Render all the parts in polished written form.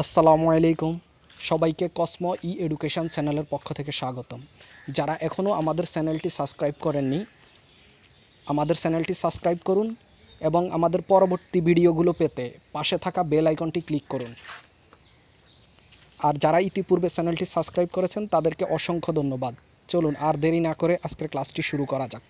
আসসালামু আলাইকুম। সবাইকে কসমো ই এডুকেশন চ্যানেলের পক্ষ থেকে স্বাগতম। যারা এখনও আমাদের চ্যানেলটি সাবস্ক্রাইব করেননি, আমাদের চ্যানেলটি সাবস্ক্রাইব করুন এবং আমাদের পরবর্তী ভিডিওগুলো পেতে পাশে থাকা বেল আইকনটি ক্লিক করুন। আর যারা ইতিপূর্বে চ্যানেলটি সাবস্ক্রাইব করেছেন তাদেরকে অসংখ্য ধন্যবাদ। চলুন আর দেরি না করে আজকের ক্লাসটি শুরু করা যাক।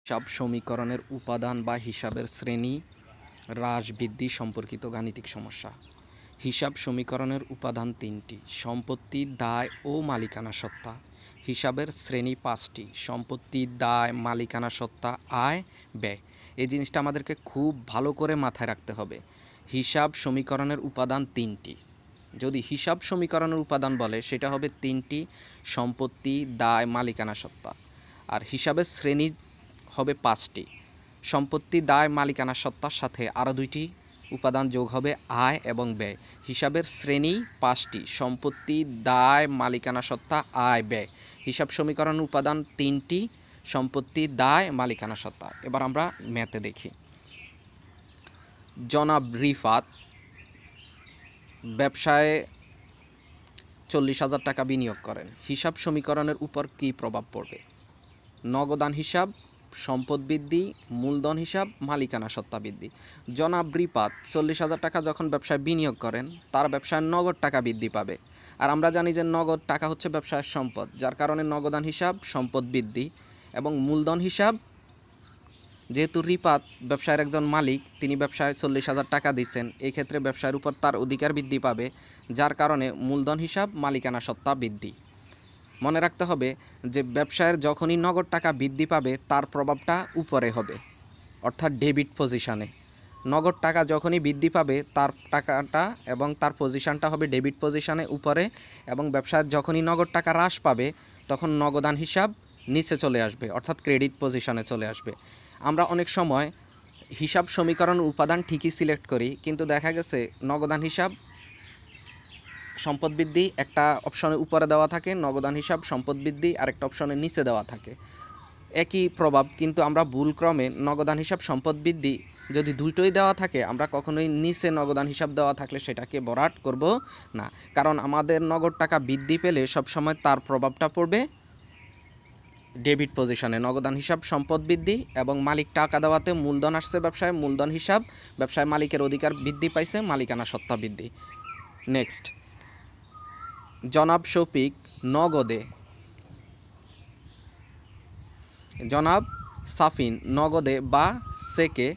হিসাব সমীকরণের উপাদান বা হিসাবের শ্রেণী, হ্রাস বৃদ্ধি সম্পর্কিত গাণিতিক সমস্যা। হিসাব সমীকরণের উপাদান তিনটি: সম্পত্তি, দায় ও মালিকানা সত্তা। হিসাবের শ্রেণী পাঁচটি: সম্পত্তি, দায়, মালিকানা সত্তা, আয়, ব্যয়। এই জিনিসটা আমাদেরকে খুব ভালো করে মাথায় রাখতে হবে। হিসাব সমীকরণের উপাদান তিনটি। যদি হিসাব সমীকরণের উপাদান বলে সেটা হবে তিনটি: সম্পত্তি, দায়, মালিকানা সত্তা। আর হিসাবের শ্রেণী হবে পাঁচটি: সম্পত্তি, দায়, মালিকানা সত্তার সাথে আরও দুইটি উপাদান যোগ হবে আয় এবং ব্যয়। হিসাবের শ্রেণী পাঁচটি: সম্পত্তি, দায়, মালিকানা সত্তা, আয়, ব্যয়। হিসাব সমীকরণ উপাদান তিনটি: সম্পত্তি, দায়, মালিকানা সত্তা। এবার আমরা ম্যাথে দেখি। জনাব রিফাত ব্যবসায় 40,000 টাকা বিনিয়োগ করেন। হিসাব সমীকরণের উপর কী প্রভাব পড়বে? নগদান হিসাব, সম্পদ বৃদ্ধি, মূলধন হিসাব, মালিকানা সত্তা বৃদ্ধি। জনাব রিফাত 40,000 টাকা যখন ব্যবসায় বিনিয়োগ করেন, তার ব্যবসায় নগদ টাকা বৃদ্ধি পাবে। আর আমরা জানি যে নগদ টাকা হচ্ছে ব্যবসায়ের সম্পদ, যার কারণে নগদান হিসাব, সম্পদ বৃদ্ধি এবং মূলধন হিসাব, যেহেতু রিফাত ব্যবসায়ের একজন মালিক, তিনি ব্যবসায় 40,000 টাকা দিচ্ছেন, এই ক্ষেত্রে ব্যবসায়ের উপর তার অধিকার বৃদ্ধি পাবে, যার কারণে মূলধন হিসাব, মালিকানা সত্তা বৃদ্ধি। মনে রাখতে হবে যে ব্যবসায়ের যখনই নগদ টাকা বৃদ্ধি পাবে তার প্রভাবটা উপরে হবে, অর্থাৎ ডেবিট পজিশানে। নগদ টাকা যখনই বৃদ্ধি পাবে তার টাকাটা এবং তার পজিশানটা হবে ডেবিট পজিশানে উপরে, এবং ব্যবসায়ের যখনই নগদ টাকা হ্রাস পাবে তখন নগদান হিসাব নিচে চলে আসবে, অর্থাৎ ক্রেডিট পজিশানে চলে আসবে। আমরা অনেক সময় হিসাব সমীকরণ উপাদান ঠিকই সিলেক্ট করি, কিন্তু দেখা গেছে নগদান হিসাব, সম্পদ বৃদ্ধি একটা অপশনের উপরে দেওয়া থাকে, নগদান হিসাব, সম্পদ বৃদ্ধি আরেকটা অপশনের নিচে দেওয়া থাকে। একই প্রভাব, কিন্তু আমরা ভুলক্রমে নগদান হিসাব, সম্পদ বৃদ্ধি যদি দুটোই দেওয়া থাকে, আমরা কখনোই নিচে নগদান হিসাব দেওয়া থাকলে সেটাকে বরাট করব না, কারণ আমাদের নগদ টাকা বৃদ্ধি পেলে সবসময় তার প্রভাবটা পড়বে ডেবিট পজিশনে। নগদান হিসাব, সম্পদ বৃদ্ধি এবং মালিক টাকা দেওয়াতে মূলধন আসছে ব্যবসায়, মূলধন হিসাব, ব্যবসায় মালিকের অধিকার বৃদ্ধি পাইছে, মালিকানা সত্তা বৃদ্ধি। নেক্সট, জনাব শফিক নগদে, জনাব সাফিন নগদে বা চেকে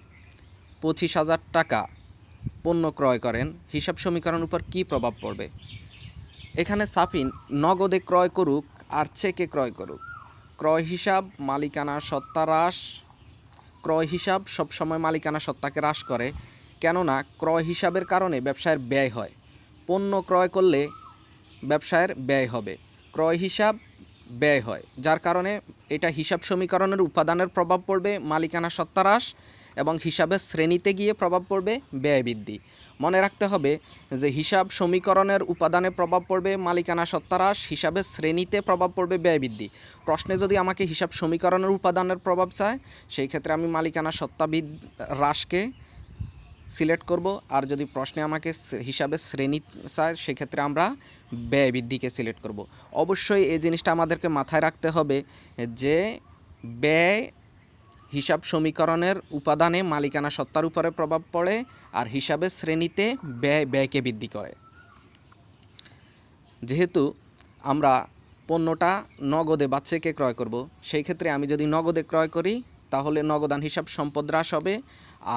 25,000 টাকা পণ্য ক্রয় করেন। হিসাব সমীকরণ উপর কী প্রভাব পড়বে? এখানে সাফিন নগদে ক্রয় করুক আর চেকে ক্রয় করুক, ক্রয় হিসাব, মালিকানা সত্তা হ্রাস। ক্রয় হিসাব সবসময় মালিকানা সত্তাকে হ্রাস করে, কেননা ক্রয় হিসাবের কারণে ব্যবসায়ের ব্যয় হয়। পণ্য ক্রয় করলে ব্যবসায়ের ব্যয় হবে, ক্রয় হিসাব ব্যয় হয়, যার কারণে এটা হিসাব সমীকরণের উপাদানের প্রভাব পড়বে মালিকানা সত্তা হ্রাস, এবং হিসাবের শ্রেণীতে গিয়ে প্রভাব পড়বে ব্যয় বৃদ্ধি। মনে রাখতে হবে যে হিসাব সমীকরণের উপাদানে প্রভাব পড়বে মালিকানা সত্তা হ্রাস, হিসাবের শ্রেণীতে প্রভাব পড়বে ব্যয় বৃদ্ধি। প্রশ্নে যদি আমাকে হিসাব সমীকরণের উপাদানের প্রভাব চায়, সেই ক্ষেত্রে আমি মালিকানা সত্তা হ্রাসকে সিলেক্ট করব, আর যদি প্রশ্নে আমাকে হিসাবের শ্রেণী চায় সেক্ষেত্রে আমরা ব্যয় বৃদ্ধিকে সিলেক্ট করব। অবশ্যই এই জিনিসটা আমাদেরকে মাথায় রাখতে হবে যে ব্যয় হিসাব সমীকরণের উপাদানে মালিকানা সত্তার উপরে প্রভাব পড়ে, আর হিসাবের শ্রেণীতে ব্যয়কে বৃদ্ধি করে। যেহেতু আমরা পণ্যটা নগদে বা চেকে ক্রয় করব, সেই ক্ষেত্রে আমি যদি নগদে ক্রয় করি তাহলে নগদান হিসাব, সম্পদ হ্রাস হবে,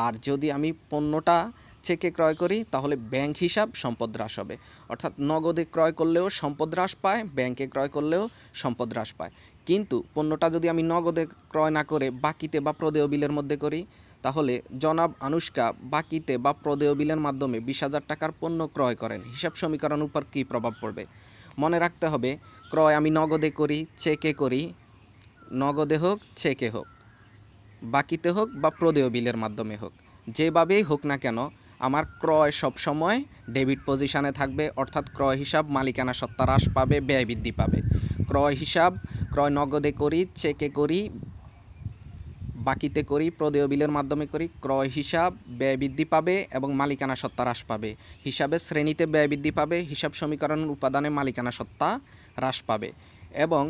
আর যদি আমি পণ্যটা চেকে ক্রয় করি তাহলে ব্যাংক হিসাব, সম্পদ হ্রাস হবে। অর্থাৎ নগদে ক্রয় করলেও সম্পদ হ্রাস পায়, ব্যাংকে ক্রয় করলেও সম্পদ হ্রাস পায়। কিন্তু পণ্যটা যদি আমি নগদে ক্রয় না করে বাকিতে বা প্রদেয় বিলের মধ্যে করি, তাহলে জনাব আনুষ্কা বাকিতে বা প্রদেয় বিলের মাধ্যমে 20,000 টাকার পণ্য ক্রয় করেন। হিসাব সমীকরণ উপর কী প্রভাব পড়বে? মনে রাখতে হবে ক্রয় আমি নগদে করি, চেকে করি, নগদে হোক, চেকে হোক, বাকিতে হোক বা প্রদেয় বিলের মাধ্যমে হোক, যেভাবেই হোক না কেন আমার ক্রয় সবসময় ডেবিট পজিশানে থাকবে, অর্থাৎ ক্রয় হিসাব মালিকানা সত্তা হ্রাস পাবে, ব্যয় বৃদ্ধি পাবে। ক্রয় হিসাব ক্রয় নগদে করি, চেকে করি, বাকিতে করি, প্রদেয় বিলের মাধ্যমে করি, ক্রয় হিসাব ব্যয় বৃদ্ধি পাবে এবং মালিকানা সত্তা হ্রাস পাবে। হিসাবের শ্রেণীতে ব্যয় বৃদ্ধি পাবে, হিসাব সমীকরণের উপাদানে মালিকানা সত্তা হ্রাস পাবে। এবং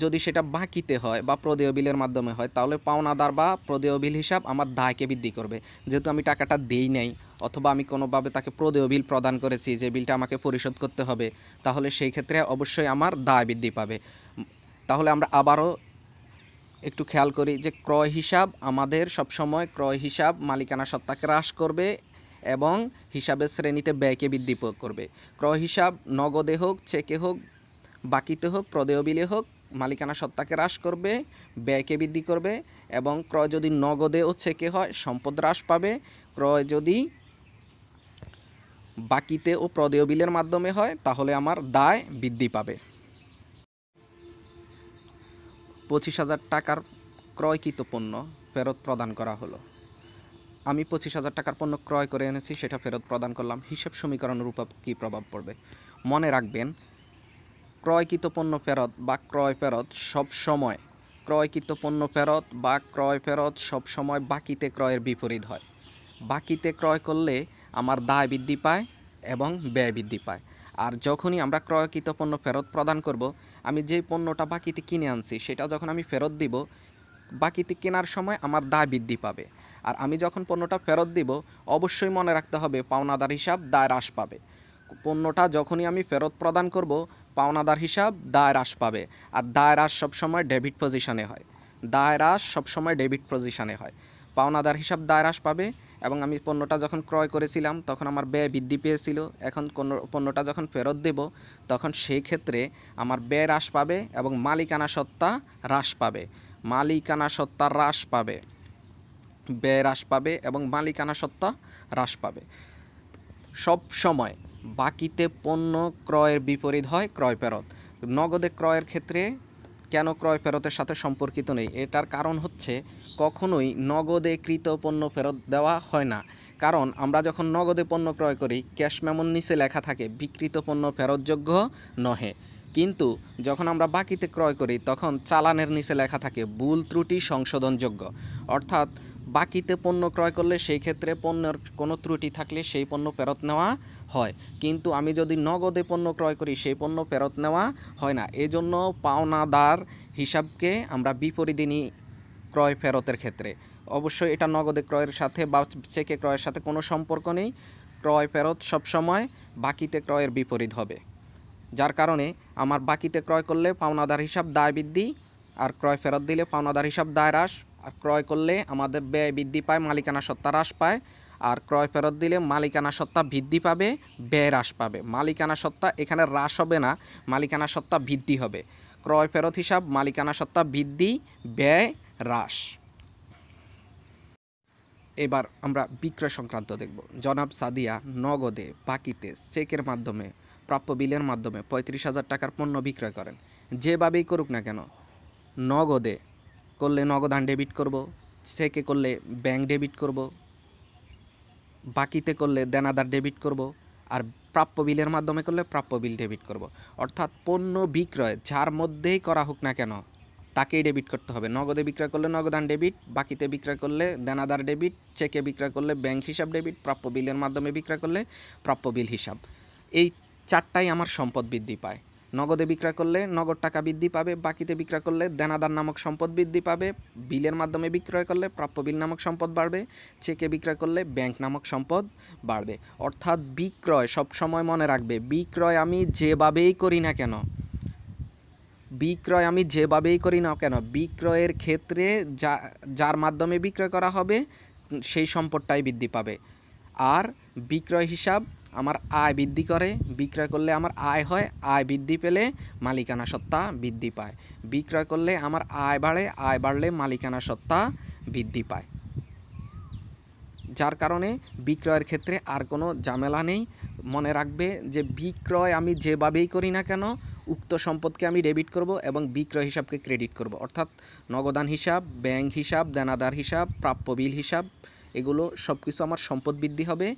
যদি সেটা বাকিতে হয় বা প্রদেয় বিলের মাধ্যমে হয়, তাহলে পাওনাদার বা প্রদেয় বিল হিসাব আমার দায়কে বৃদ্ধি করবে। যেহেতু আমি টাকাটা দেই নাই অথবা আমি কোনোভাবে তাকে প্রদেয় বিল প্রদান করেছি যে বিলটা আমাকে পরিশোধ করতে হবে, তাহলে সেই ক্ষেত্রে অবশ্যই আমার দায় বৃদ্ধি পাবে। তাহলে আমরা আবারও একটু খেয়াল করি যে ক্রয় হিসাব আমাদের সবসময় ক্রয় হিসাব মালিকানা সত্তাকে হ্রাস করবে এবং হিসাবের শ্রেণীতে ব্যয়কে বৃদ্ধি করবে। ক্রয় হিসাব নগদে হোক, চেকে হোক, বাকিতে হোক, প্রদেয় বিলে হোক, মালিকানা সত্তাকে হ্রাস করবে, ব্যয়কে বৃদ্ধি করবে। এবং ক্রয় যদি নগদে ও চেকে হয়, সম্পদ হ্রাস পাবে। ক্রয় যদি বাকিতে ও প্রদেয় বিলের মাধ্যমে হয়, তাহলে আমার দায় বৃদ্ধি পাবে। 25,000 টাকার ক্রয়কৃত পণ্য ফেরত প্রদান করা হলো। আমি 25,000 টাকার পণ্য ক্রয় করে এনেছি, সেটা ফেরত প্রদান করলাম। হিসাব সমীকরণের উপর কী প্রভাব পড়বে? মনে রাখবেন, ক্রয়কৃত পণ্য ফেরত বা ক্রয় ফেরত সবসময় ক্রয়কৃত পণ্য ফেরত বা ক্রয় ফেরত সবসময় বাকিতে ক্রয়ের বিপরীত হয়। বাকিতে ক্রয় করলে আমার দায় বৃদ্ধি পায় এবং ব্যয় বৃদ্ধি পায়। আর যখনই আমরা ক্রয়কৃত পণ্য ফেরত প্রদান করব, আমি যে পণ্যটা বাকিতে কিনে আনছি সেটা যখন আমি ফেরত দিব, বাকিতে কেনার সময় আমার দায় বৃদ্ধি পাবে। আর আমি যখন পণ্যটা ফেরত দিব, অবশ্যই মনে রাখতে হবে পাওনাদার হিসাব দায় হ্রাস পাবে। পণ্যটা যখনই আমি ফেরত প্রদান করব, পাওনাদার হিসাব দায় হ্রাস পাবে। আর দায় হ্রাস সবসময় ডেবিট পজিশনে হয়। দায় হ্রাস সবসময় ডেবিট পজিশনে হয়। পাওনাদার হিসাব দায় হ্রাস পাবে এবং আমি পণ্যটা যখন ক্রয় করেছিলাম তখন আমার ব্যয় বৃদ্ধি পেয়েছিল। এখন পণ্যটা যখন ফেরত দেব, তখন সেই ক্ষেত্রে আমার ব্যয় হ্রাস পাবে এবং মালিকানা সত্তা হ্রাস পাবে। মালিকানা সত্তা হ্রাস পাবে, ব্যয় হ্রাস পাবে এবং মালিকানা সত্তা হ্রাস পাবে। সব সময় বাকিতে পণ্য ক্রয়ের বিপরীত হয় ক্রয় ফেরত। নগদে ক্রয়ের ক্ষেত্রে কেন ক্রয় ফেরতের সাথে সম্পর্কিত নেই? এটার কারণ হচ্ছে কখনোই নগদে কৃত পণ্য ফেরত দেওয়া হয় না। কারণ আমরা যখন নগদে পণ্য ক্রয় করি, ক্যাশ মেমোর নিচে লেখা থাকে বিক্রিত পণ্য ফেরতযোগ্য নহে। কিন্তু যখন আমরা বাকিতে ক্রয় করি, তখন চালানের নিচে লেখা থাকে ভুল ত্রুটি সংশোধনযোগ্য। অর্থাৎ বাকিতে পণ্য ক্রয় করলে সেই ক্ষেত্রে পণ্যের কোনো ত্রুটি থাকলে সেই পণ্য ফেরত নেওয়া হয়। কিন্তু আমি যদি নগদে পণ্য ক্রয় করি, সেই পণ্য ফেরত নেওয়া হয় না। এজন্য পাওনাদার হিসাবকে আমরা বিপরীতে নিই ক্রয় ফেরতের ক্ষেত্রে। অবশ্যই এটা নগদে ক্রয়ের সাথে বা চেকে ক্রয়ের সাথে কোনো সম্পর্ক নেই। ক্রয় ফেরত সবসময় বাকিতে ক্রয়ের বিপরীত হবে। যার কারণে আমার বাকিতে ক্রয় করলে পাওনাদার হিসাব দায় বৃদ্ধি, আর ক্রয় ফেরত দিলে পাওনাদার হিসাব দায় হ্রাস। আর ক্রয় করলে আমাদের ব্যয় বৃদ্ধি পায়, মালিকানা সত্তা হ্রাস পায়। আর ক্রয় ফেরত দিলে মালিকানা সত্তা বৃদ্ধি পাবে, ব্যয় হ্রাস পাবে। মালিকানা সত্তা এখানে হ্রাস হবে না, মালিকানা সত্তা বৃদ্ধি হবে। ক্রয় ফেরত হিসাব মালিকানা সত্তা বৃদ্ধি, ব্যয় হ্রাস। এবার আমরা বিক্রয় সংক্রান্ত দেখব। জনাব সাদিয়া নগদে, বাকিতে, চেকের মাধ্যমে, প্রাপ্য বিলের মাধ্যমে 35,000 টাকার পণ্য বিক্রয় করেন। যেভাবেই করুক না কেন, নগদে করলে নগদান ডেবিট করব, চেকে করলে ব্যাংক ডেবিট করব, বাকিতে করলে দেনাদার ডেবিট করব, আর প্রাপ্য বিলের মাধ্যমে করলে প্রাপ্য বিল ডেবিট করব। অর্থাৎ পণ্য বিক্রয় যার মধ্যেই করা হোক না কেন, তাকেই ডেবিট করতে হবে। নগদে বিক্রয় করলে নগদান ডেবিট, বাকিতে বিক্রয় করলে দেনাদার ডেবিট, চেকে বিক্রয় করলে ব্যাংক হিসাব ডেবিট, প্রাপ্য বিলের মাধ্যমে বিক্রয় করলে প্রাপ্য বিল হিসাব। এই চারটাই আমার সম্পদ বৃদ্ধি পায়। নগদে বিক্রয় করলে নগদ টাকা বৃদ্ধি পাবে, বাকিতে বিক্রয় করলে দেনাদার নামক সম্পদ বৃদ্ধি পাবে, বিলের মাধ্যমে বিক্রয় করলে প্রাপ্য বিল নামক সম্পদ বাড়বে, চেকে বিক্রয় করলে ব্যাংক নামক সম্পদ বাড়বে। অর্থাৎ বিক্রয় সবসময় মনে রাখবে, বিক্রয় আমি যেভাবেই করি না কেন, বিক্রয়ের ক্ষেত্রে যার মাধ্যমে বিক্রয় করা হবে সেই সম্পদটাই বৃদ্ধি পাবে। আর বিক্রয় হিসাব আমার আয় বৃদ্ধি করে। বিক্রয় করলে আমার আয় হয়, আয় বৃদ্ধি পেলে মালিকানা সত্তা বৃদ্ধি পায়। বিক্রয় করলে আমার আয় বাড়ে, আয় বাড়লে মালিকানা সত্তা বৃদ্ধি পায়। যার কারণে বিক্রয়ের ক্ষেত্রে আর কোনো ঝামেলা নেই। মনে রাখবে যে বিক্রয় আমি যেভাবেই করি না কেন, উক্ত সম্পদকে আমি ডেবিট করব এবং বিক্রয় হিসাবকে ক্রেডিট করব। অর্থাৎ নগদান হিসাব, ব্যাংক হিসাব, দেনাদার হিসাব, প্রাপ্য বিল হিসাব, এগুলো সব কিছু আমার সম্পদ বৃদ্ধি হবে,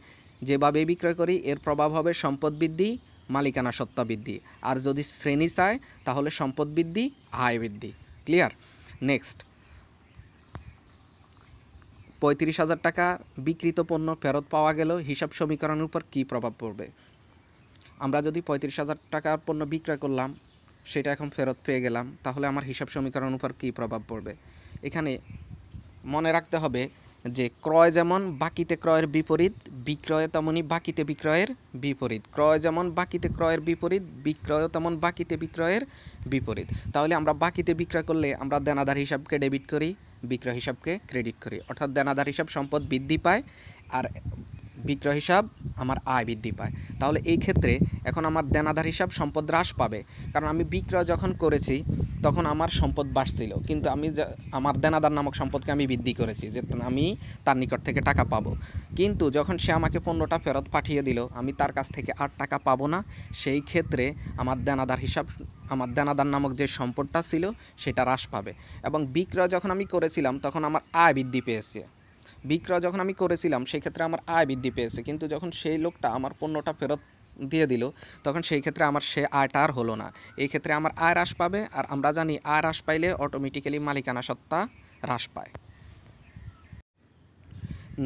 যেভাবে বিক্রয় করি এর প্রভাব হবে সম্পদ বৃদ্ধি, মালিকানা সত্তা বৃদ্ধি। আর যদি শ্রেণী চায় তাহলে সম্পদ বৃদ্ধি, আয় বৃদ্ধি। ক্লিয়ার? নেক্সট, 35,000 টাকা বিক্রিত পণ্য ফেরত পাওয়া গেল হিসাব সমীকরণের উপর কী প্রভাব পড়বে? আমরা যদি 35,000 টাকার পণ্য বিক্রয় করলাম, সেটা এখন ফেরত পেয়ে গেলাম, তাহলে আমার হিসাব সমীকরণের উপর কী প্রভাব পড়বে? এখানে মনে রাখতে হবে যে ক্রয় যেমন বাকিতে ক্রয়ের বিপরীত, বিক্রয় তেমনই বাকিতে বিক্রয়ের বিপরীত। ক্রয় যেমন বাকিতে ক্রয়ের বিপরীত, বিক্রয় তেমন বাকিতে বিক্রয়ের বিপরীত। তাহলে আমরা বাকিতে বিক্রয় করলে আমরা দেনাদার হিসাবকে ডেবিট করি, বিক্রয় হিসাবকে ক্রেডিট করি। অর্থাৎ দেনাদার হিসাব সম্পদ বৃদ্ধি পায় আর বিক্রয় হিসাব আমার আয় বৃদ্ধি পায়। তাহলে এই ক্ষেত্রে এখন আমার দেনাদার হিসাব সম্পদ হ্রাস পাবে, কারণ আমি বিক্রয় যখন করেছি তখন আমার সম্পদ বাড়ছিল, কিন্তু আমি আমার দেনাদার নামক সম্পদকে আমি বৃদ্ধি করেছি, যে আমি তার নিকট থেকে টাকা পাবো। কিন্তু যখন সে আমাকে পণ্যটা ফেরত পাঠিয়ে দিল, আমি তার কাছ থেকে আর টাকা পাবো না। সেই ক্ষেত্রে আমার দেনাদার হিসাব, আমার দেনাদার নামক যে সম্পদটা ছিল সেটা হ্রাস পাবে। এবং বিক্রয় যখন আমি করেছিলাম তখন আমার আয় বৃদ্ধি পেয়েছে। বিক্রয় যখন আমি করেছিলাম সেই ক্ষেত্রে আমার আয় বৃদ্ধি পেয়েছে, কিন্তু যখন সেই লোকটা আমার পণ্যটা ফেরত দিয়ে দিল তখন সেই ক্ষেত্রে আমার সে আয়টা আর হলো না। এই ক্ষেত্রে আমার আয় হ্রাস পাবে, আর আমরা জানি আয় হ্রাস পাইলে অটোমেটিক্যালি মালিকানা সত্তা হ্রাস পায়।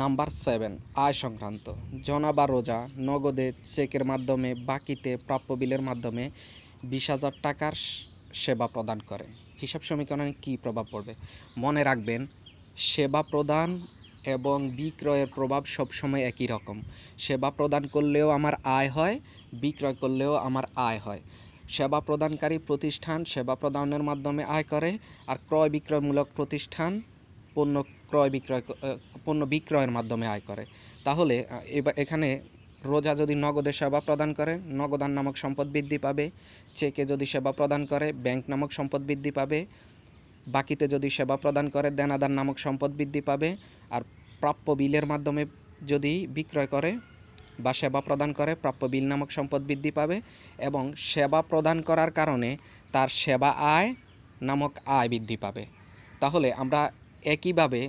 নাম্বার 7, আয় সংক্রান্ত। জনা বা রোজা, নগদে, চেকের মাধ্যমে, বাকিতে, প্রাপ্য বিলের মাধ্যমে 20,000 টাকার সেবা প্রদান করেন। হিসাব সমীকরণে কী প্রভাব পড়বে? মনে রাখবেন, সেবা প্রদান এবং বিক্রয়ের প্রভাব সবসময় একই রকম। সেবা প্রদান করলেও আমার আয় হয়, বিক্রয় করলেও আমার আয় হয়। সেবা প্রদানকারী প্রতিষ্ঠান সেবা প্রদানের মাধ্যমে আয় করে, আর ক্রয় বিক্রয়মূলক প্রতিষ্ঠান পণ্য বিক্রয়ের মাধ্যমে আয় করে। তাহলে এখানে রোজা যদি নগদে সেবা প্রদান করে, নগদান নামক সম্পদ বৃদ্ধি পাবে। চেকে যদি সেবা প্রদান করে, ব্যাংক নামক সম্পদ বৃদ্ধি পাবে। বাকিতে যদি সেবা প্রদান করে, দেনাদার নামক সম্পদ বৃদ্ধি পাবে। আর প্রাপ্য বিলের মাধ্যমে যদি বিক্রয় করে বা সেবা প্রদান করে, প্রাপ্য বিল নামক সম্পদ বৃদ্ধি পাবে। এবং সেবা প্রদান করার কারণে তার সেবা আয় নামক আয় বৃদ্ধি পাবে। তাহলে আমরা একইভাবে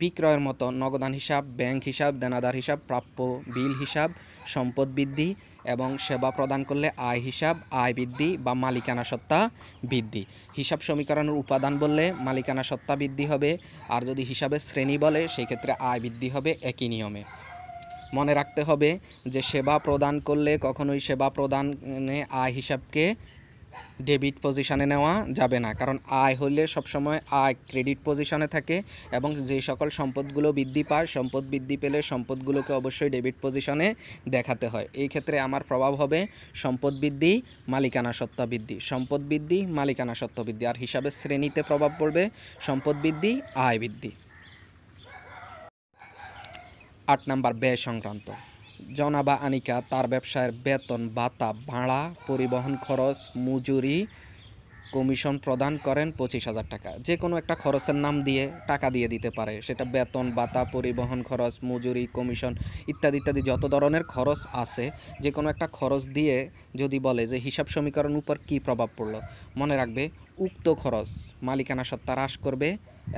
বিক্রয়ের মতো নগদান হিসাব, ব্যাংক হিসাব, দেনাদার হিসাব, প্রাপ্য বিল হিসাব, সম্পদ বৃদ্ধি এবং সেবা প্রদান করলে আয় হিসাব, আয় বৃদ্ধি বা মালিকানা সত্তা বৃদ্ধি। হিসাব সমীকরণের উপাদান বললে মালিকানা সত্তা বৃদ্ধি হবে, আর যদি হিসাবের শ্রেণী বলে সেই ক্ষেত্রে আয় বৃদ্ধি হবে একই নিয়মে। মনে রাখতে হবে যে সেবা প্রদান করলে কখনোই সেবা প্রদানে আয় হিসাবকে ডেবিট পজিশনে নেওয়া যাবে না, কারণ আয় হলে সবসময় আয় ক্রেডিট পজিশনে থাকে এবং যে সকল সম্পদগুলো বৃদ্ধি পায়, সম্পদ বৃদ্ধি পেলে সম্পদগুলোকে অবশ্যই ডেবিট পজিশনে দেখাতে হয়। এই ক্ষেত্রে আমার প্রভাব হবে সম্পদ বৃদ্ধি, মালিকানা সত্তা বৃদ্ধি, সম্পদ বৃদ্ধি, মালিকানা সত্তা বৃদ্ধি। আর হিসাবের শ্রেণীতে প্রভাব পড়বে সম্পদ বৃদ্ধি, আয় বৃদ্ধি। 8 নাম্বার, ব্যয় সংক্রান্ত। জনা বা আনিকা তার ব্যবসায়ের বেতন, ভাতা, ভাড়া, পরিবহন খরচ, মজুরি, কমিশন প্রদান করেন 25,000 টাকা। যে কোনো একটা খরচের নাম দিয়ে টাকা দিয়ে দিতে পারে, সেটা বেতন, ভাতা, পরিবহন খরচ, মজুরি, কমিশন ইত্যাদি ইত্যাদি যত ধরনের খরচ আছে, যে কোনো একটা খরচ দিয়ে যদি বলে যে হিসাব সমীকরণ উপর কী প্রভাব পড়লো, মনে রাখবে উক্ত খরচ মালিকানা সত্তা হ্রাস করবে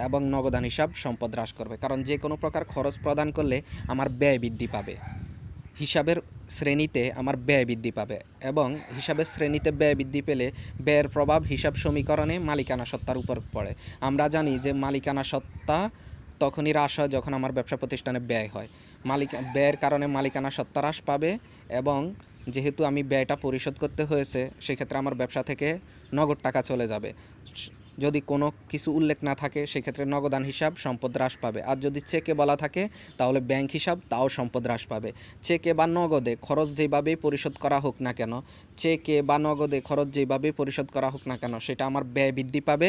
এবং নগদান হিসাব সম্পদ হ্রাস করবে। কারণ যে কোনো প্রকার খরচ প্রদান করলে আমার ব্যয় বৃদ্ধি পাবে, হিসাবের শ্রেণীতে আমার ব্যয় বৃদ্ধি পাবে, এবং হিসাবের শ্রেণীতে ব্যয় বৃদ্ধি পেলে ব্যয়ের প্রভাব হিসাব সমীকরণে মালিকানা সত্তার উপর পড়ে। আমরা জানি যে মালিকানা সত্তা তখনই হ্রাস হয় যখন আমার ব্যবসা প্রতিষ্ঠানে ব্যয় হয়। ব্যয়ের কারণে মালিকানা সত্তা হ্রাস পাবে, এবং যেহেতু আমি ব্যয়টা পরিশোধ করতে হয়েছে সেক্ষেত্রে আমার ব্যবসা থেকে নগদ টাকা চলে যাবে। যদি কোনো কিছু উল্লেখ না থাকে সেক্ষেত্রে নগদান হিসাব সম্পদ হ্রাস পাবে, আর যদি চেকে বলা থাকে তাহলে ব্যাংক হিসাব, তাও সম্পদ হ্রাস পাবে। চেকে বা নগদে খরচ যেভাবেই পরিশোধ করা হোক না কেন, চেকে বা নগদে খরচ যেভাবেই পরিশোধ করা হোক না কেন, সেটা আমার ব্যয় বৃদ্ধি পাবে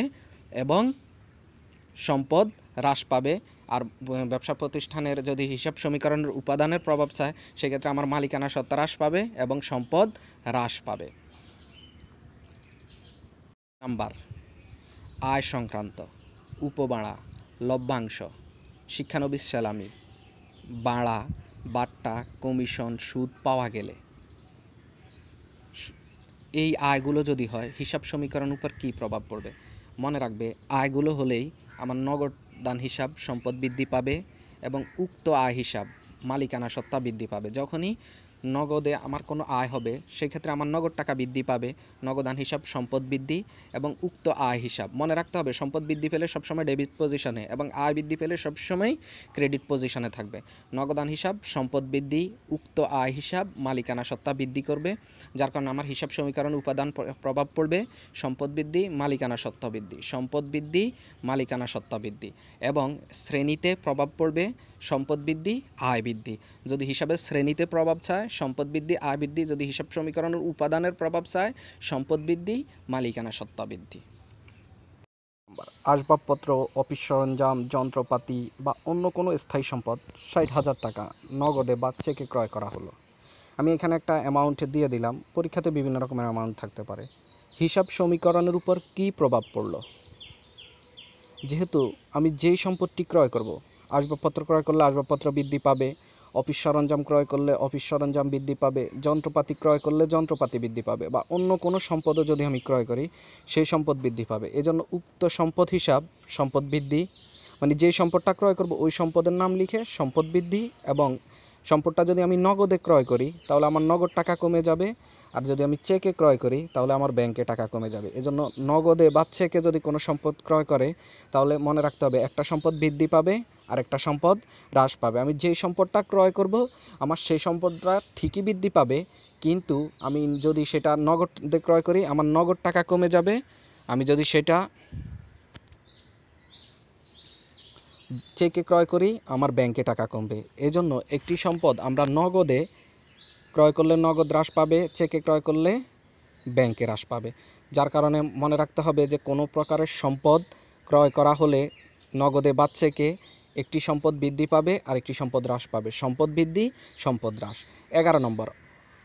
এবং সম্পদ হ্রাস পাবে। আর ব্যবসা প্রতিষ্ঠানের যদি হিসাব সমীকরণের উপাদানের প্রভাব চায় সেক্ষেত্রে আমার মালিকানা সত্তা হ্রাস পাবে এবং সম্পদ হ্রাস পাবে। নাম্বার, আয় সংক্রান্ত। উপবাড়া, লভ্যাংশ, শিক্ষানবিশ সেলামি, বাড়া, বাট্টা, কমিশন, সুদ পাওয়া গেলে এই আয়গুলো যদি হয় হিসাব সমীকরণ উপর কী প্রভাব পড়বে? মনে রাখবে আয়গুলো হলেই আমার নগদ দান হিসাব সম্পদ বৃদ্ধি পাবে এবং উক্ত আয় হিসাব মালিকানা সত্তা বৃদ্ধি পাবে। যখনই নগদে আমার কোনো আয় হবে সেক্ষেত্রে আমার নগদ টাকা বৃদ্ধি পাবে, নগদান হিসাব সম্পদ বৃদ্ধি এবং উক্ত আয় হিসাব। মনে রাখতে হবে সম্পদ বৃদ্ধি পেলে সবসময় ডেবিট পজিশনে এবং আয় বৃদ্ধি পেলে সবসময় ক্রেডিট পজিশনে থাকবে। নগদান হিসাব সম্পদ বৃদ্ধি, উক্ত আয় হিসাব মালিকানা সত্তা বৃদ্ধি করবে, যার কারণে আমার হিসাব সমীকরণ উপাদান প্রভাব পড়বে সম্পদ বৃদ্ধি, মালিকানা সত্তা বৃদ্ধি, সম্পদ বৃদ্ধি, মালিকানা সত্তা বৃদ্ধি এবং শ্রেণীতে প্রভাব পড়বে সম্পদ বৃদ্ধি, আয় বৃদ্ধি। যদি হিসাবের শ্রেণীতে প্রভাব চায় সম্পদ বৃদ্ধি, আয় বৃদ্ধি, যদি হিসাব সমীকরণের উপাদানের প্রভাব চায় সম্পদ বৃদ্ধি, মালিকানা সত্তা বৃদ্ধি। আসবাবপত্র, অফিস সরঞ্জাম, যন্ত্রপাতি বা অন্য কোনো স্থায়ী সম্পদ ৬০,০০০ টাকা নগদে বা চেকে ক্রয় করা হলো। আমি এখানে একটা অ্যামাউন্ট দিয়ে দিলাম, পরীক্ষাতে বিভিন্ন রকমের অ্যামাউন্ট থাকতে পারে। হিসাব সমীকরণের উপর কী প্রভাব পড়ল? যেহেতু আমি যেই সম্পদটি ক্রয় করব, আসবাবপত্র ক্রয় করলে আসবাবপত্র বৃদ্ধি পাবে, অফিস সরঞ্জাম ক্রয় করলে অফিস সরঞ্জাম বৃদ্ধি পাবে, যন্ত্রপাতি ক্রয় করলে যন্ত্রপাতি বৃদ্ধি পাবে, বা অন্য কোনো সম্পদও যদি আমি ক্রয় করি সেই সম্পদ বৃদ্ধি পাবে। এজন্য উক্ত সম্পদ হিসাব সম্পদ বৃদ্ধি, মানে যেই সম্পদটা ক্রয় করব ওই সম্পদের নাম লিখে সম্পদ বৃদ্ধি, এবং সম্পদটা যদি আমি নগদে ক্রয় করি তাহলে আমার নগদ টাকা কমে যাবে, আর যদি আমি চেকে ক্রয় করি তাহলে আমার ব্যাংকে টাকা কমে যাবে। এজন্য নগদে বা চেকে যদি কোনো সম্পদ ক্রয় করে তাহলে মনে রাখতে হবে একটা সম্পদ বৃদ্ধি পাবে আর একটা সম্পদ হ্রাস পাবে। আমি যেই সম্পদটা ক্রয় করব আমার সেই সম্পদটা ঠিকই বৃদ্ধি পাবে, কিন্তু আমি যদি সেটা নগদে ক্রয় করি আমার নগদ টাকা কমে যাবে, আমি যদি সেটা চেকে ক্রয় করি আমার ব্যাংকে টাকা কমবে। এজন্য একটি সম্পদ আমরা নগদে ক্রয় করলে নগদ হ্রাস পাবে, চেকে ক্রয় করলে ব্যাংকে হ্রাস পাবে। যার কারণে মনে রাখতে হবে যে কোনো প্রকারের সম্পদ ক্রয় করা হলে নগদে বা চেকে একটি সম্পদ বৃদ্ধি পাবে আর একটি সম্পদ হ্রাস পাবে। সম্পদ বৃদ্ধি, সম্পদ হ্রাস। 11 নম্বর,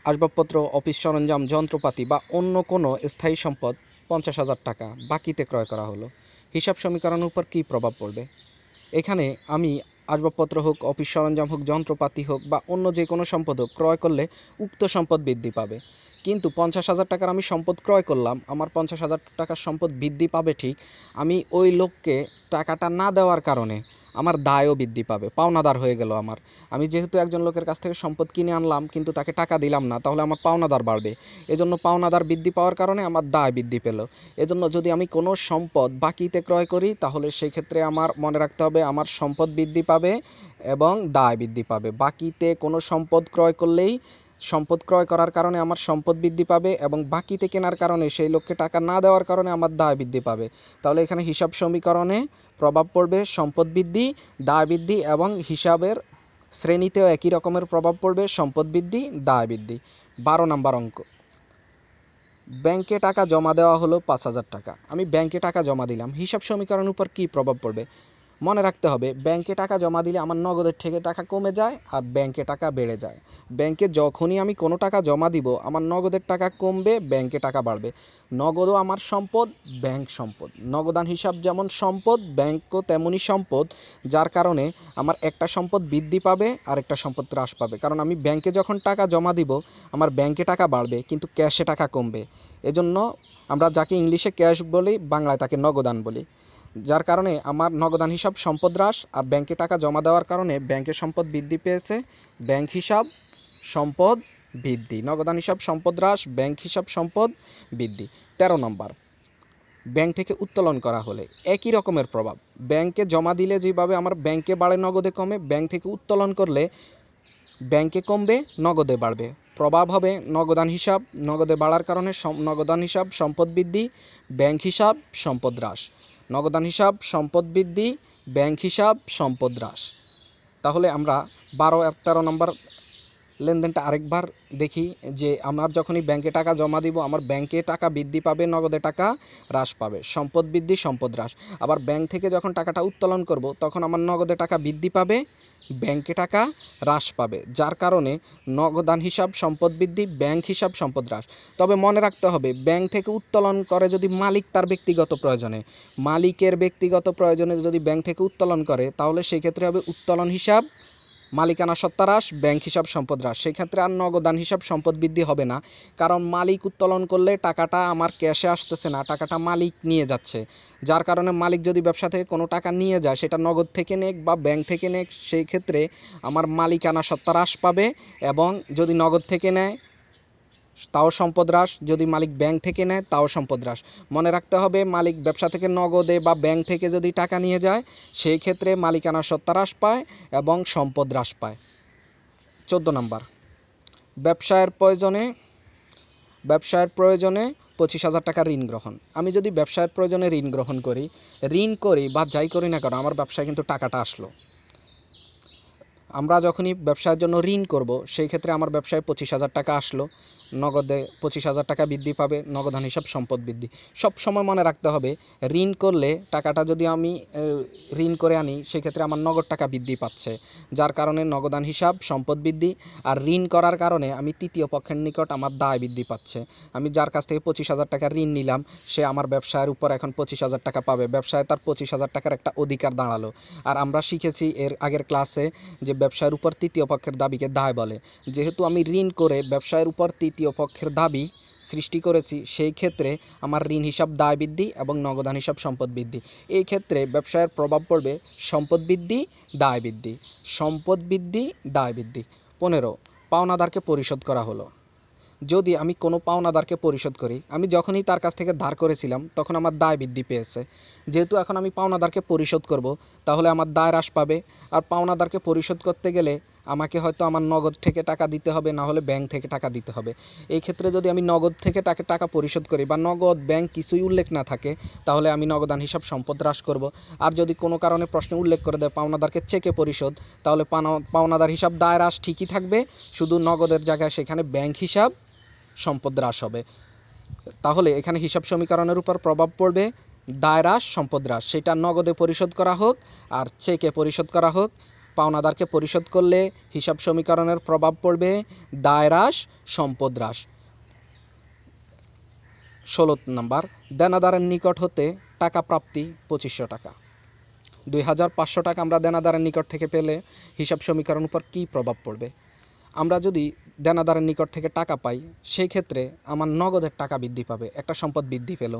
আসবাবপত্র, অফিস সরঞ্জাম, যন্ত্রপাতি বা অন্য কোনো স্থায়ী সম্পদ 50,000 টাকা বাকিতে ক্রয় করা হলো। হিসাব সমীকরণের উপর কী প্রভাব পড়বে? এখানে আমি আসবাবপত্র হোক, অফিস সরঞ্জাম হোক, যন্ত্রপাতি হোক বা অন্য যে কোনো সম্পদ হোক ক্রয় করলে উক্ত সম্পদ বৃদ্ধি পাবে, কিন্তু 50,000 টাকার আমি সম্পদ ক্রয় করলাম, আমার 50,000 টাকার সম্পদ বৃদ্ধি পাবে ঠিক, আমি ওই লোককে টাকাটা না দেওয়ার কারণে আমার দায়ও বৃদ্ধি পাবে, পাওনাদার হয়ে গেল আমার। আমি যেহেতু একজন লোকের কাছ থেকে সম্পদ কিনে আনলাম কিন্তু তাকে টাকা দিলাম না, তাহলে আমার পাওনাদার বাড়বে। এজন্য পাওনাদার বৃদ্ধি পাওয়ার কারণে আমার দায় বৃদ্ধি পেল। এজন্য যদি আমি কোনো সম্পদ বাকিতে ক্রয় করি তাহলে সেই ক্ষেত্রে আমার মনে রাখতে হবে আমার সম্পদ বৃদ্ধি পাবে এবং দায় বৃদ্ধি পাবে। বাকিতে কোনো সম্পদ ক্রয় করলেই সম্পদ ক্রয় করার কারণে আমার সম্পদ বৃদ্ধি পাবে এবং বাকিতে কেনার কারণে সেই লোককে টাকা না দেওয়ার কারণে আমার দায় বৃদ্ধি পাবে। তাহলে এখানে হিসাব সমীকরণে প্রভাব পড়বে সম্পদ বৃদ্ধি, দায় বৃদ্ধি এবং হিসাবের শ্রেণীতেও একই রকমের প্রভাব পড়বে সম্পদ বৃদ্ধি, দায় বৃদ্ধি। 12 নম্বর অঙ্ক, ব্যাংকে টাকা জমা দেওয়া হলো 5,000 টাকা। আমি ব্যাংকে টাকা জমা দিলাম, হিসাব সমীকরণের উপর কী প্রভাব পড়বে? মনে রাখতে হবে ব্যাংকে টাকা জমা দিলে আমার নগদের থেকে টাকা কমে যায় আর ব্যাংকে টাকা বেড়ে যায়। ব্যাংকে যখনই আমি কোনো টাকা জমা দিব আমার নগদের টাকা কমবে, ব্যাংকে টাকা বাড়বে। নগদও আমার সম্পদ, ব্যাংক সম্পদ। নগদান হিসাব যেমন সম্পদ, ব্যাংকও তেমনই সম্পদ, যার কারণে আমার একটা সম্পদ বৃদ্ধি পাবে আর একটা সম্পদ হ্রাস পাবে। কারণ আমি ব্যাংকে যখন টাকা জমা দিব আমার ব্যাংকে টাকা বাড়বে কিন্তু ক্যাশে টাকা কমবে। এজন্য আমরা যাকে ইংলিশে ক্যাশ বলি বাংলায় তাকে নগদান বলি। যার কারণে আমার নগদান হিসাব সম্পদ হ্রাস আর ব্যাংকে টাকা জমা দেওয়ার কারণে ব্যাংকের সম্পদ বৃদ্ধি পেয়েছে, ব্যাংক হিসাব সম্পদ বৃদ্ধি। নগদান হিসাব সম্পদ হ্রাস, ব্যাংক হিসাব সম্পদ বৃদ্ধি। 13 নম্বর, ব্যাংক থেকে উত্তোলন করা হলে একই রকমের প্রভাব। ব্যাংকে জমা দিলে যেভাবে আমার ব্যাংকে বাড়ে নগদে কমে, ব্যাংক থেকে উত্তোলন করলে ব্যাংকে কমবে নগদে বাড়বে। প্রভাব হবে নগদান হিসাব, নগদে বাড়ার কারণে নগদান হিসাব সম্পদ বৃদ্ধি, ব্যাংক হিসাব সম্পদ হ্রাস। নগদান হিসাব সম্পদ বৃদ্ধি, ব্যাংক হিসাব সম্পদ হ্রাস। তাহলে আমরা 12 আর 13 নম্বর লেনদেনটা আরেকবার দেখি যে আমার যখনই ব্যাংকে টাকা জমা দিব আমার ব্যাংকে টাকা বৃদ্ধি পাবে, নগদে টাকা হ্রাস পাবে, সম্পদ বৃদ্ধি, সম্পদ হ্রাস। আবার ব্যাংক থেকে যখন টাকাটা উত্তোলন করব তখন আমার নগদে টাকা বৃদ্ধি পাবে, ব্যাংকে টাকা হ্রাস পাবে, যার কারণে নগদান হিসাব সম্পদ বৃদ্ধি, ব্যাংক হিসাব সম্পদ হ্রাস। তবে মনে রাখতে হবে ব্যাংক থেকে উত্তোলন করে যদি মালিক তার ব্যক্তিগত প্রয়োজনে, মালিকের ব্যক্তিগত প্রয়োজনে যদি ব্যাংক থেকে উত্তোলন করে তাহলে সেই ক্ষেত্রে হবে উত্তোলন হিসাব মালিকানা সত্তা হ্রাস, ব্যাংক হিসাব সম্পদ হ্রাস। সেক্ষেত্রে আর নগদান হিসাব সম্পদ বৃদ্ধি হবে না, কারণ মালিক উত্তোলন করলে টাকাটা আমার ক্যাশে আসতেছে না, টাকাটা মালিক নিয়ে যাচ্ছে। যার কারণে মালিক যদি ব্যবসা থেকে কোনো টাকা নিয়ে যায়, সেটা নগদ থেকে নেক বা ব্যাংক থেকে নেক, সেই ক্ষেত্রে আমার মালিকানা সত্তা হ্রাস পাবে। এবং যদি নগদ থেকে নেয় তাও সম্পদ হ্রাস, যদি মালিক ব্যাংক থেকে নেয় তাও সম্পদ হ্রাস। মনে রাখতে হবে, মালিক ব্যবসা থেকে নগদে বা ব্যাংক থেকে যদি টাকা নিয়ে যায়, সেই ক্ষেত্রে মালিকানা সত্তা হ্রাস পায় এবং সম্পদ হ্রাস পায়। 14 নম্বর, ব্যবসায়ের প্রয়োজনে 25,000 টাকা ঋণ গ্রহণ। আমি যদি ব্যবসায়ের প্রয়োজনে ঋণ গ্রহণ করি, ঋণ করি বা যাই করি না কেন, আমার ব্যবসায় কিন্তু টাকাটা আসলো। আমরা যখনই ব্যবসার জন্য ঋণ করব, সেই ক্ষেত্রে আমার ব্যবসায় 25,000 টাকা আসলো, নগদে 25,000 টাকা বৃদ্ধি পাবে, নগদান হিসাব সম্পদ বৃদ্ধি। সব সময় মনে রাখতে হবে, ঋণ করলে টাকাটা যদি আমি ঋণ করে আনি, সেক্ষেত্রে আমার নগদ টাকা বৃদ্ধি পাচ্ছে, যার কারণে নগদান হিসাব সম্পদ বৃদ্ধি। আর ঋণ করার কারণে আমি তৃতীয় পক্ষের নিকট আমার দায় বৃদ্ধি পাচ্ছে। আমি যার কাছ থেকে 25,000 টাকা ঋণ নিলাম, সে আমার ব্যবসায়ের উপর এখন 25,000 টাকা পাবে, ব্যবসায় তার 25,000 টাকার একটা অধিকার দাঁড়ালো। আর আমরা শিখেছি এর আগের ক্লাসে যে ব্যবসায়ের উপর তৃতীয় পক্ষের দাবিকে দায় বলে। যেহেতু আমি ঋণ করে ব্যবসায়ের উপর তৃতীয় পক্ষের দাবি সৃষ্টি করেছি, সেই ক্ষেত্রে আমার ঋণ হিসাব দায় বৃদ্ধি এবং নগদান হিসাব সম্পদ বৃদ্ধি। এই ক্ষেত্রে ব্যবসায়ের প্রভাব পড়বে সম্পদ বৃদ্ধি, দায় বৃদ্ধি, সম্পদ বৃদ্ধি, দায় বৃদ্ধি। 15, পাওনাদারকে পরিশোধ করা হলো। যদি আমি কোনো পাওনাদারকে পরিশোধ করি, আমি যখনই তার কাছ থেকে ধার করেছিলাম তখন আমার দায় বৃদ্ধি পেয়েছে। যেহেতু এখন আমি পাওনাদারকে পরিশোধ করব, তাহলে আমার দায় হ্রাস পাবে। আর পাওনাদারকে পরিশোধ করতে গেলে আমাকে হয়তো আমার নগদ থেকে টাকা দিতে হবে, না হলে ব্যাংক থেকে টাকা দিতে হবে। এই ক্ষেত্রে যদি আমি নগদ থেকে টাকা পরিশোধ করি বা নগদ ব্যাংক কিছুই উল্লেখ না থাকে, তাহলে আমি নগদান হিসাব সম্পদ হ্রাস করব। আর যদি কোনো কারণে প্রশ্নে উল্লেখ করে দেয় পাওনাদারকে চেকে পরিশোধ, তাহলে পাওনাদার হিসাব দায় হ্রাস ঠিকই থাকবে, শুধু নগদের জায়গায় সেখানে ব্যাংক হিসাব সম্পদ হ্রাস হবে। তাহলে এখানে হিসাব সমীকরণের উপর প্রভাব পড়বে দায় হ্রাস, সম্পদ হ্রাস। সেটা নগদে পরিশোধ করা হোক আর চেকে পরিশোধ করা হোক, পাওনাদারকে পরিশোধ করলে হিসাব সমীকরণের প্রভাব পড়বে দায় হ্রাস, সম্পদ হ্রাস। 16 নম্বর, দেনাদারের নিকট হতে টাকা প্রাপ্তি 2500 টাকা। 2,500 টাকা আমরা দেনাদারের নিকট থেকে পেলে হিসাব সমীকরণ উপর কী প্রভাব পড়বে? আমরা যদি দেনাদারের নিকট থেকে টাকা পাই, সেই ক্ষেত্রে আমার নগদের টাকা বৃদ্ধি পাবে, একটা সম্পদ বৃদ্ধি পেল,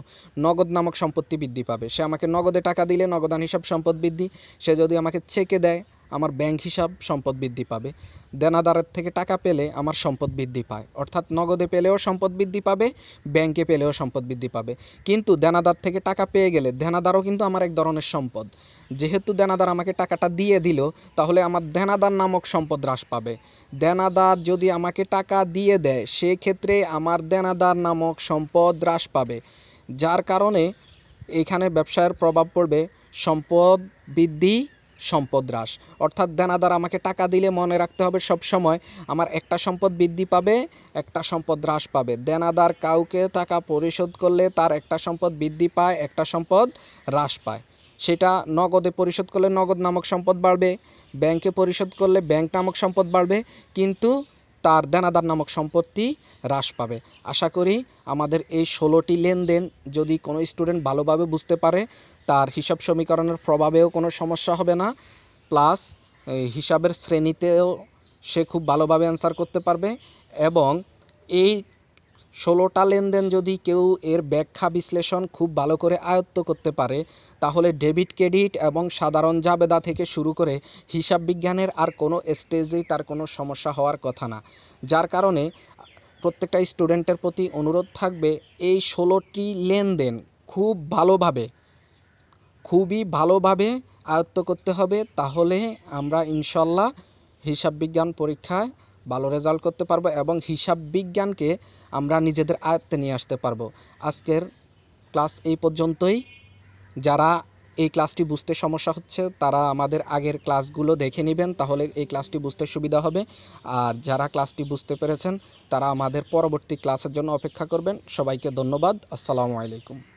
নগদ নামক সম্পত্তি বৃদ্ধি পাবে। সে আমাকে নগদে টাকা দিলে নগদান হিসাব সম্পদ বৃদ্ধি, সে যদি আমাকে চেকে দেয় আমার ব্যাংক হিসাব সম্পদ বৃদ্ধি পাবে। দেনাদারের থেকে টাকা পেলে আমার সম্পদ বৃদ্ধি পায়, অর্থাৎ নগদে পেলেও সম্পদ বৃদ্ধি পাবে, ব্যাংকে পেলেও সম্পদ বৃদ্ধি পাবে। কিন্তু দেনাদার থেকে টাকা পেয়ে গেলে দেনাদারও কিন্তু আমার এক ধরনের সম্পদ। যেহেতু দেনাদার আমাকে টাকাটা দিয়ে দিল, তাহলে আমার দেনাদার নামক সম্পদ হ্রাস পাবে। দেনাদার যদি আমাকে টাকা দিয়ে দেয়, সেক্ষেত্রে আমার দেনাদার নামক সম্পদ হ্রাস পাবে। যার কারণে এখানে ব্যবসায়ের প্রভাব পড়বে সম্পদ বৃদ্ধি, সম্পদ হ্রাস। অর্থাৎ দেনাদার আমাকে টাকা দিলে মনে রাখতে হবে সব সময় আমার একটা সম্পদ বৃদ্ধি পাবে, একটা সম্পদ হ্রাস পাবে। দেনাদার কাউকে টাকা পরিশোধ করলে তার একটা সম্পদ বৃদ্ধি পায়, একটা সম্পদ হ্রাস পায়। সেটা নগদে পরিশোধ করলে নগদ নামক সম্পদ বাড়বে, ব্যাংকে পরিশোধ করলে ব্যাংক নামক সম্পদ বাড়বে, কিন্তু তার দেনাদার নামক সম্পত্তি হ্রাস পাবে। আশা করি আমাদের এই 16টি লেনদেন যদি কোনো স্টুডেন্ট ভালোভাবে বুঝতে পারে, তার হিসাব সমীকরণের প্রভাবেও কোনো সমস্যা হবে না, প্লাস হিসাবের শ্রেণীতেও সে খুব ভালোভাবে অ্যান্সার করতে পারবে। এবং এই 16টা লেনদেন যদি কেউ এর ব্যাখ্যা বিশ্লেষণ খুব ভালো করে আয়ত্ত করতে পারে, তাহলে ডেবিট ক্রেডিট এবং সাধারণ জাবেদা থেকে শুরু করে হিসাব বিজ্ঞানের আর কোনো স্টেজেই তার কোনো সমস্যা হওয়ার কথা না। যার কারণে প্রত্যেকটা স্টুডেন্টের প্রতি অনুরোধ থাকবে, এই 16টি লেনদেন খুবই ভালোভাবে আয়ত্ত করতে হবে। তাহলে আমরা ইনশাল্লাহ হিসাব বিজ্ঞান পরীক্ষায় ভালো রেজাল্ট করতে পারবো এবং হিসাব বিজ্ঞানকে আমরা নিজেদের আয়ত্তে নিয়ে আসতে পারবো। আজকের ক্লাস এই পর্যন্তই। যারা এই ক্লাসটি বুঝতে সমস্যা হচ্ছে তারা আমাদের আগের ক্লাসগুলো দেখে নেবেন, তাহলে এই ক্লাসটি বুঝতে সুবিধা হবে। আর যারা ক্লাসটি বুঝতে পেরেছেন তারা আমাদের পরবর্তী ক্লাসের জন্য অপেক্ষা করবেন। সবাইকে ধন্যবাদ। আসসালামু আলাইকুম।